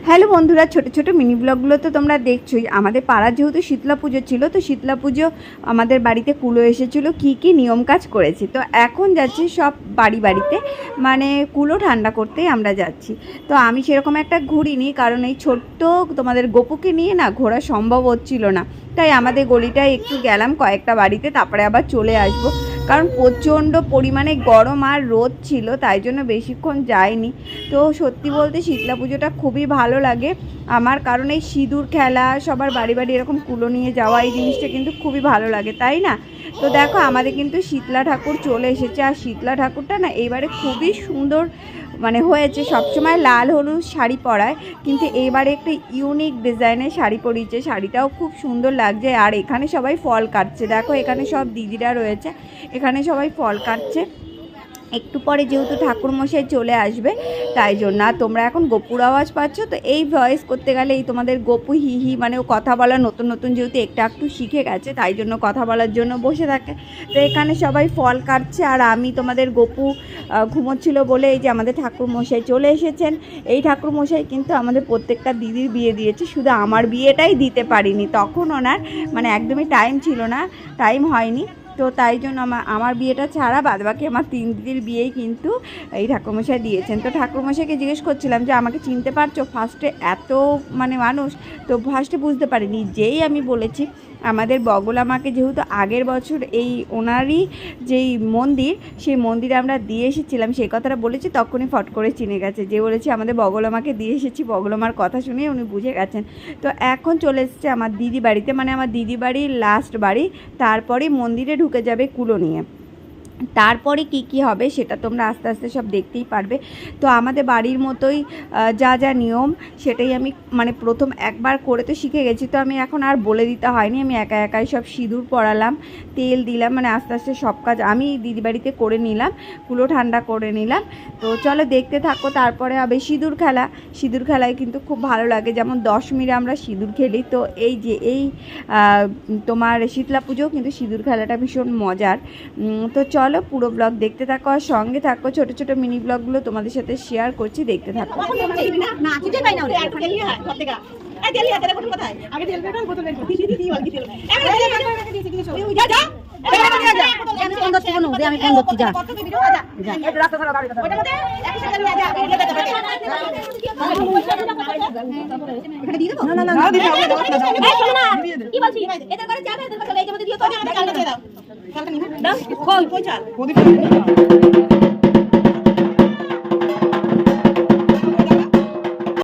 Hello বন্ধুরা, ছোট ছোট মিনি ব্লগগুলো তো তোমরা দেখছোই। আমাদের পাড়ার যেহেতু শীতলা পুজো ছিল, তো শীতলা পুজো আমাদের বাড়িতে কুলো এসেছিলো, কী নিয়ম কাজ করেছি। তো এখন যাচ্ছি সব বাড়িতে, মানে কুলো ঠান্ডা করতেই আমরা যাচ্ছি। তো আমি সেরকম একটা ঘুরিনি, কারণ এই ছোট্ট তোমাদের গপুকে নিয়ে না ঘোরা সম্ভব হচ্ছিল না। তাই আমাদের গলিটায় একটু গেলাম কয়েকটা বাড়িতে, তারপরে আবার চলে আসবো, কারণ প্রচণ্ড পরিমাণে গরম আর রোদ ছিল, তাই জন্য বেশিক্ষণ যায়নি। তো সত্যি বলতে শীতলা পুজোটা খুবই ভালো লাগে আমার, কারণ এই সিঁদুর খেলা, সবার বাড়ি এরকম কুলো নিয়ে যাওয়া, এই জিনিসটা কিন্তু খুবই ভালো লাগে, তাই না? তো দেখো আমাদের কিন্তু শীতলা ঠাকুর চলে এসেছে, আর শীতলা ঠাকুরটা না এইবারে খুবই সুন্দর মানে হয়েছে। সবসময় লাল হলুদ শাড়ি পরায়, কিন্তু এইবারে একটা ইউনিক ডিজাইনের শাড়ি পরিয়েছে, শাড়িটাও খুব সুন্দর লাগছে। আর এখানে সবাই ফল কাটছে, দেখো এখানে সব দিদিরা রয়েছে, এখানে সবাই ফল কাটছে। একটু পরে যেহেতু ঠাকুরমশাই চলে আসবে, তাই জন্য। আর তোমরা এখন গপুর আওয়াজ পাচ্ছ, তো এই ভয়েস করতে গেলে এই তোমাদের গপু হি মানে ও কথা বলা নতুন যেহেতু একটু শিখে গেছে, তাই জন্য কথা বলার জন্য বসে থাকে। তো এখানে সবাই ফল কাটছে, আর আমি তোমাদের গপু ঘুমোচ্ছিল বলে এই যে আমাদের ঠাকুরমশাই চলে এসেছেন। এই ঠাকুরমশাই কিন্তু আমাদের প্রত্যেকটা দিদির বিয়ে দিয়েছে, শুধু আমার বিয়েটাই দিতে পারিনি, তখন ওনার মানে একদমই টাইম হয়নি। তো তাই জন্য আমার বিয়েটা ছাড়া বাদবাকি আমার 3 দিদির বিয়েই কিন্তু এই ঠাকুরমশাই দিয়েছেন। তো ঠাকুরমশাইকে জিজ্ঞেস করছিলাম যে আমাকে চিনতে পারছো? ফার্স্টে এত মানে মানুষ, তো ফার্স্টে বুঝতে পারিনি। যেই আমি বলেছি আমাদের বগলা মাকে, যেহেতু আগের বছর এই ওনারই যেই মন্দির, সেই মন্দিরে আমরা দিয়ে এসেছিলাম, সেই কথাটা বলেছি, তখনই ফট করে চিনে গেছে। যে বলেছি আমাদের বগলা মাকে দিয়ে এসেছি, বগলা মার কথা শুনে উনি বুঝে গেছেন। তো এখন চলে এসেছে আমার দিদি বাড়িতে, মানে আমার দিদি বাড়ির লাস্ট বাড়ি, তারপরে মন্দিরে ঢুকে যাবে কুলো নিয়ে। তারপরে কি হবে সেটা তোমরা আস্তে আস্তে সব দেখতেই পারবে। তো আমাদের বাড়ির মতোই যা নিয়ম, সেটাই আমি মানে প্রথম একবার করে তো শিখে গেছি, তো আমি এখন আর বলে দিতে হয়নি। আমি একাই সব সিঁদুর পরালাম, তেল দিলাম, মানে আস্তে আস্তে সব কাজ আমি দিদি বাড়িতে করে নিলাম, কুলো ঠান্ডা করে নিলাম। তো চলো দেখতে থাকো। তারপরে হবে সিঁদুর খেলায় কিন্তু খুব ভালো লাগে, যেমন দশমীরে আমরা সিঁদুর খেলি। তো এই যে তোমার শীতলা পুজো কিন্তু সিঁদুর খেলাটা ভীষণ মজার। তো চলো পুরো ব্লগ দেখতে থাকো, আর সঙ্গে থাকো। ছোট ছোট মিনি ব্লগগুলো তোমাদের সাথে শেয়ার করছি, দেখতে থাকো। না